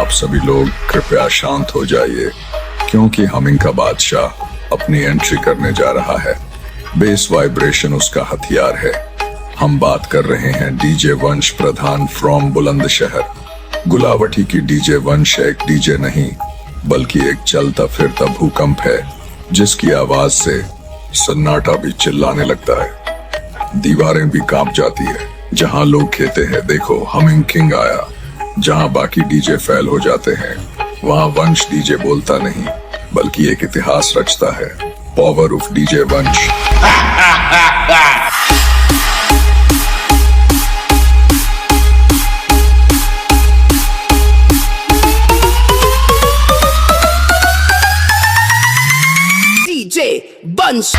आप सभी लोग कृपया शांत हो जाइए, क्योंकि हमिंग का बादशाह अपनी एंट्री करने जा रहा है। बेस वाइब्रेशन उसका हथियार है। हम बात कर रहे हैं डीजे वंश प्रधान फ्रॉम बुलंदशहर। गुलावटी की डीजे वंश एक डीजे नहीं, बल्कि एक चलता फिरता भूकंप है, जिसकी आवाज से सन्नाटा भी चिल्लाने लगता है, दीवारें भी कांप जाती है। जहां लोग कहते हैं देखो हमिंग किंग आया, जहां बाकी डीजे फेल हो जाते हैं, वहां वंश डीजे बोलता नहीं, बल्कि एक इतिहास रचता है। पावर ऑफ डीजे वंश। DJ Bunch.